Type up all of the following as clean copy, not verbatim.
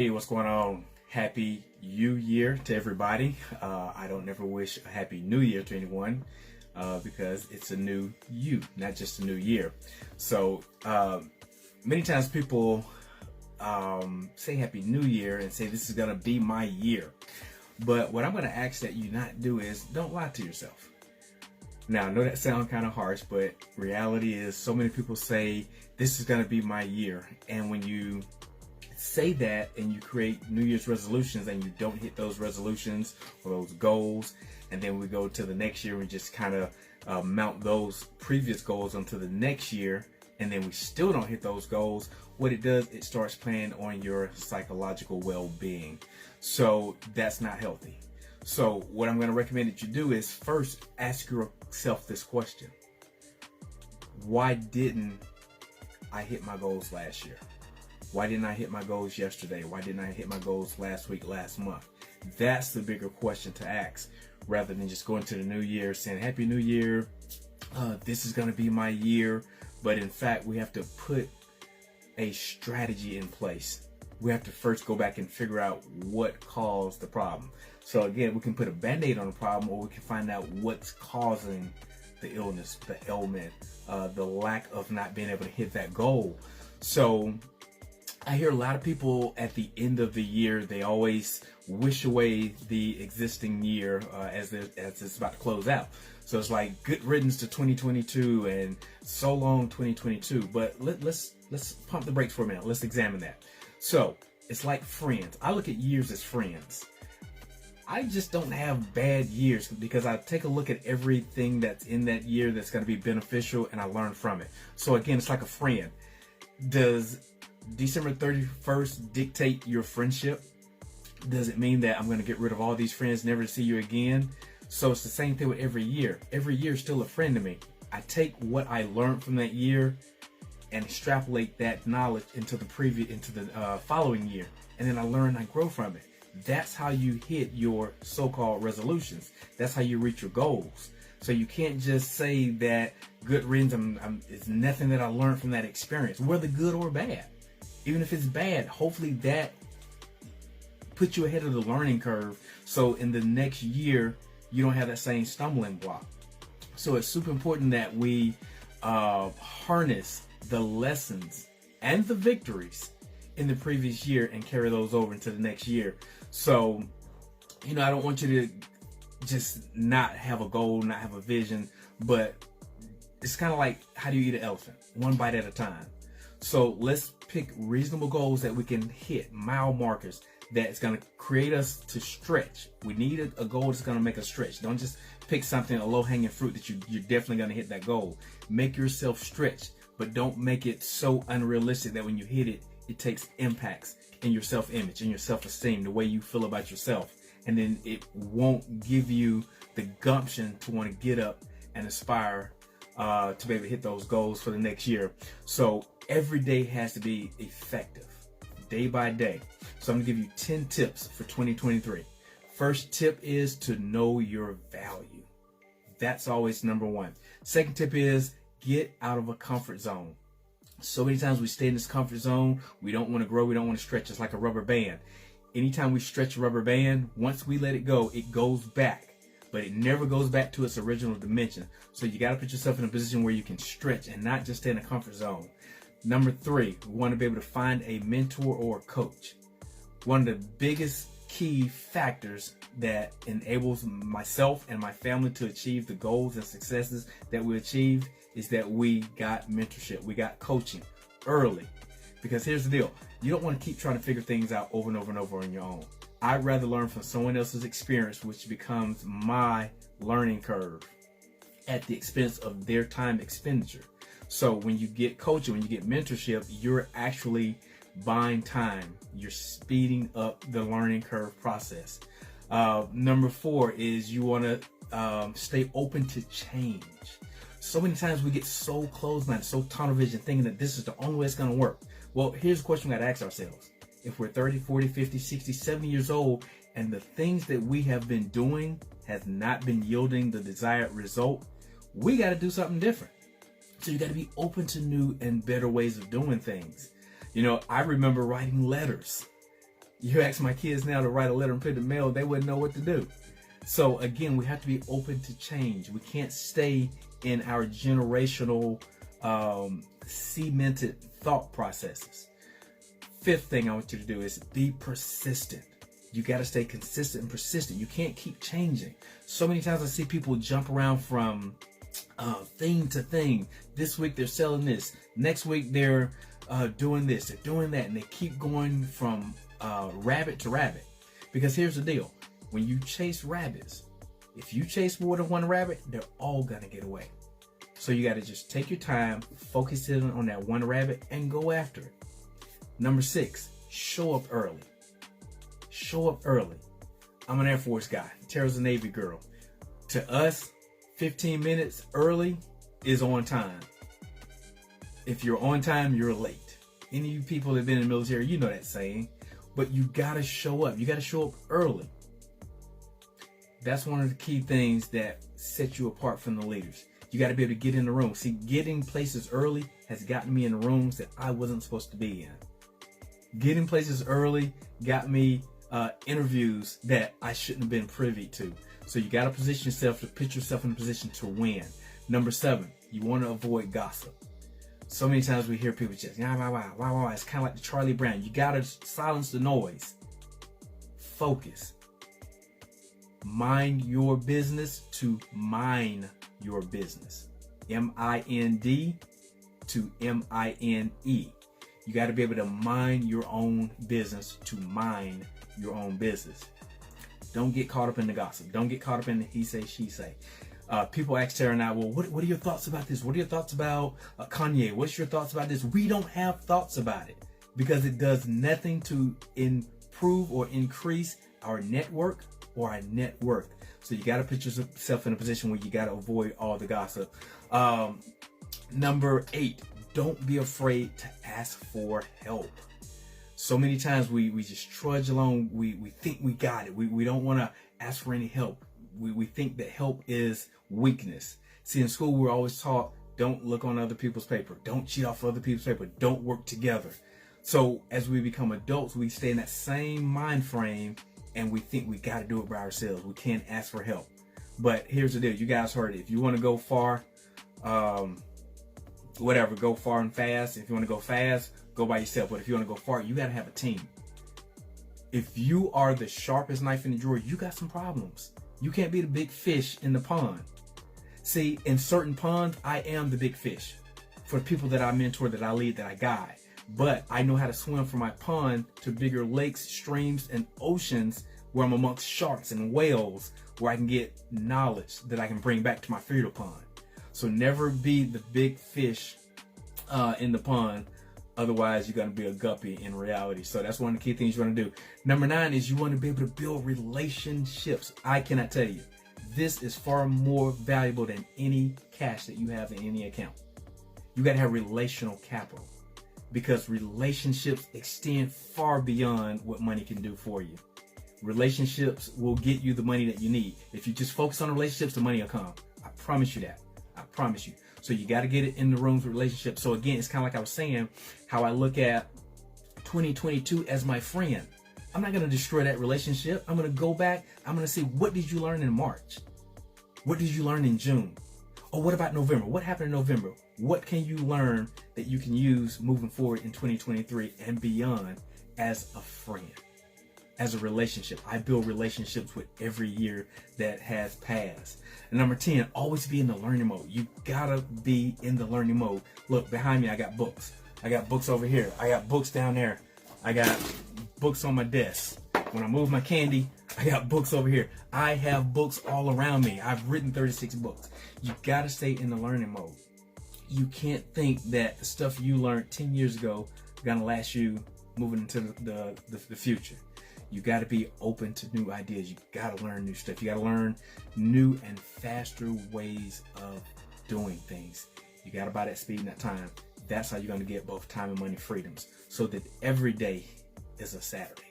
Hey, what's going on? Happy New Year to everybody. I don't never wish a Happy New Year to anyone because it's a new you, not just a new year. So many times people say Happy New Year and say this is going to be my year. But what I'm going to ask that you not do is don't lie to yourself. Now, I know that sounds kind of harsh, but reality is so many people say this is going to be my year. And when you say that and you create New Year's resolutions and you don't hit those resolutions or those goals, and then we go to the next year and just kind of mount those previous goals onto the next year, and then we still don't hit those goals, what it does, it starts playing on your psychological well-being. So that's not healthy. So what I'm going to recommend that you do is first ask yourself this question: why didn't I hit my goals last year? Why didn't I hit my goals yesterday? Why didn't I hit my goals last week, last month? That's the bigger question to ask, rather than just going to the new year saying, Happy New Year, this is going to be my year. But in fact, we have to put a strategy in place. We have to first go back and figure out what caused the problem. So again, we can put a Band-Aid on the problem, or we can find out what's causing the illness, the ailment, the lack of not being able to hit that goal. So I hear a lot of people at the end of the year, they always wish away the existing year as it's about to close out. So it's like good riddance to 2022 and so long 2022. But let's pump the brakes for a minute. Let's examine that. So it's like friends. I look at years as friends. I just don't have bad years because I take a look at everything that's in that year that's going to be beneficial, and I learn from it. So again, it's like a friend. Does December 31st dictate your friendship? Does it mean that I'm going to get rid of all these friends, never to see you again? So it's the same thing with every year. Every year is still a friend to me. I take what I learned from that year and extrapolate that knowledge into the following year, and then I learn, I grow from it. That's how you hit your so-called resolutions. That's how you reach your goals. So you can't just say that good riddance, it's nothing that I learned from that experience, whether good or bad. Even if it's bad, hopefully that puts you ahead of the learning curve, so in the next year you don't have that same stumbling block. So it's super important that we harness the lessons and the victories in the previous year and carry those over into the next year. So, I don't want you to just not have a goal, not have a vision, but it's kind of like, how do you eat an elephant? One bite at a time. So let's pick reasonable goals that we can hit, mile markers that's going to create us to stretch. We need a goal that's going to make us stretch. Don't just pick something, a low-hanging fruit that you're definitely going to hit that goal. Make yourself stretch, but don't make it so unrealistic that when you hit it, it takes impacts in your self-image, in your self-esteem, the way you feel about yourself. And then it won't give you the gumption to want to get up and aspire to be able to hit those goals for the next year. So every day has to be effective, day by day. So I'm going to give you 10 tips for 2023. First tip is to know your value. That's always number one. Second tip is get out of a comfort zone. So many times we stay in this comfort zone. We don't want to grow. We don't want to stretch. It's like a rubber band. Anytime we stretch a rubber band, once we let it go, it goes back. But it never goes back to its original dimension. So you got to put yourself in a position where you can stretch and not just stay in a comfort zone. Number three, we want to be able to find a mentor or a coach. One of the biggest key factors that enables myself and my family to achieve the goals and successes that we achieved is that we got mentorship. We got coaching early. Because here's the deal. You don't want to keep trying to figure things out over and over and over on your own. I'd rather learn from someone else's experience, which becomes my learning curve at the expense of their time expenditure. So when you get coaching, when you get mentorship, you're actually buying time. You're speeding up the learning curve process. Number four is you want to stay open to change. So many times we get so closed-minded, so tunnel vision, thinking that this is the only way it's going to work. Well, here's the question we got to ask ourselves. If we're 30, 40, 50, 60, 70 years old, and the things that we have been doing has not been yielding the desired result, we got to do something different. So you got to be open to new and better ways of doing things. I remember writing letters You ask my kids now to write a letter and put it in the mail, they wouldn't know what to do. So again, we have to be open to change. We can't stay in our generational cemented thought processes. Fifth thing I want you to do is be persistent. You got to stay consistent and persistent. You can't keep changing. So many times I see people jump around from thing to thing. This week they're selling this. Next week they're doing this. They're doing that. And they keep going from rabbit to rabbit. Because here's the deal. When you chase rabbits, if you chase more than one rabbit, they're all going to get away. So you got to just take your time, focus in on that one rabbit, and go after it. Number 6, show up early. Show up early. I'm an Air Force guy. Tara's a Navy girl. To us, 15 minutes early is on time. If you're on time, you're late. Any of you people that have been in the military, you know that saying. But you got to show up. You got to show up early. That's one of the key things that set you apart from the leaders. You got to be able to get in the room. See, getting places early has gotten me in rooms that I wasn't supposed to be in. Getting places early got me interviews that I shouldn't have been privy to. So you got to position yourself to put yourself in a position to win. Number 7, you want to avoid gossip. So many times we hear people just, wow. It's kind of like the Charlie Brown. You got to silence the noise. Focus. Mind your business to mine your business. M-I-N-D to M-I-N-E. You got to be able to mind your own business to mine your own business. Don't get caught up in the gossip. Don't get caught up in the he say, she say. People ask Tara and I, well, what are your thoughts about this? What are your thoughts about Kanye? What's your thoughts about this? We don't have thoughts about it because it does nothing to improve or increase our network or our net worth. So you got to put yourself in a position where you got to avoid all the gossip. Number 8, don't be afraid to ask for help. So many times we just trudge along. We think we got it. We don't want to ask for any help. We think that help is weakness. See, in school, we're always taught, don't look on other people's paper. Don't cheat off other people's paper. Don't work together. So as we become adults, we stay in that same mind frame and we think we got to do it by ourselves. We can't ask for help. But here's the deal. You guys heard it. If you want to go far, go far and fast. If you want to go fast, go by yourself. But if you want to go far, you got to have a team. If you are the sharpest knife in the drawer, you got some problems. You can't be the big fish in the pond. See, in certain ponds, I am the big fish. For the people that I mentor, that I lead, that I guide. But I know how to swim from my pond to bigger lakes, streams, and oceans where I'm amongst sharks and whales, where I can get knowledge that I can bring back to my feeder pond. So never be the big fish in the pond. Otherwise, you're going to be a guppy in reality. So that's one of the key things you want to do. Number 9 is you want to be able to build relationships. I cannot tell you, this is far more valuable than any cash that you have in any account. You got to have relational capital because relationships extend far beyond what money can do for you. Relationships will get you the money that you need. If you just focus on relationships, the money will come. I promise you that. I promise you. So you got to get it in the rooms with relationships. So again, it's kind of like I was saying, how I look at 2022 as my friend. I'm not going to destroy that relationship. I'm going to go back. I'm going to see, what did you learn in March? What did you learn in June? Or what about November? What happened in November? What can you learn that you can use moving forward in 2023 and beyond as a friend, as a relationship? I build relationships with every year that has passed. And number 10, always be in the learning mode. You gotta be in the learning mode. Look, behind me, I got books. I got books over here. I got books down there. I got books on my desk. When I move my candy, I got books over here. I have books all around me. I've written 36 books. You gotta stay in the learning mode. You can't think that the stuff you learned 10 years ago is gonna last you moving into the future. You got to be open to new ideas. You got to learn new stuff. You got to learn new and faster ways of doing things. You got to buy that speed and that time. That's how you're going to get both time and money freedoms, so that every day is a Saturday.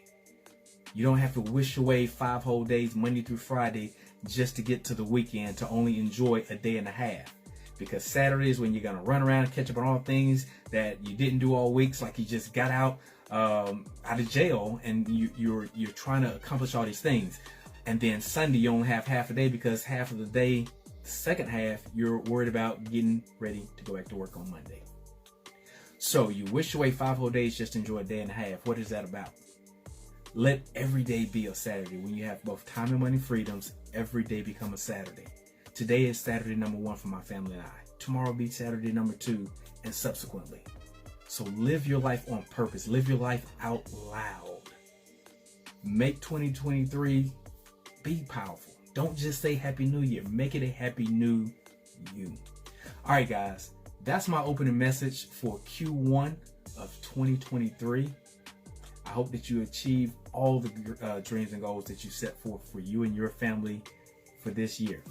You don't have to wish away 5 whole days, Monday through Friday, just to get to the weekend to only enjoy a day and a half. Because Saturday is when you're going to run around and catch up on all things that you didn't do all week. It's like you just got out out of jail, and you're trying to accomplish all these things, and then Sunday you only have half a day because half of the day, the second half, you're worried about getting ready to go back to work on Monday. So you wish away 5 whole days just to enjoy a day and a half. What is that about? Let every day be a Saturday. When you have both time and money freedoms, every day become a Saturday. Today is Saturday number 1 for my family and I. Tomorrow will be Saturday number 2, and subsequently. So live your life on purpose. Live your life out loud. Make 2023 be powerful. Don't just say Happy New Year. Make it a Happy New You. All right, guys. That's my opening message for Q1 of 2023. I hope that you achieve all the dreams and goals that you set forth for you and your family for this year.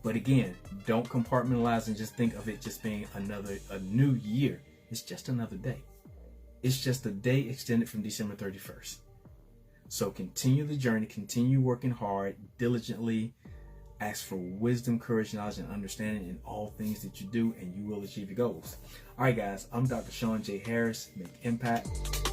But again, don't compartmentalize and just think of it just being a new year. It's just another day. It's just a day extended from December 31st. So continue the journey, continue working hard, diligently. Ask for wisdom, courage, knowledge, and understanding in all things that you do, and you will achieve your goals. All right, guys, I'm Dr. Sean J. Harris. Make impact.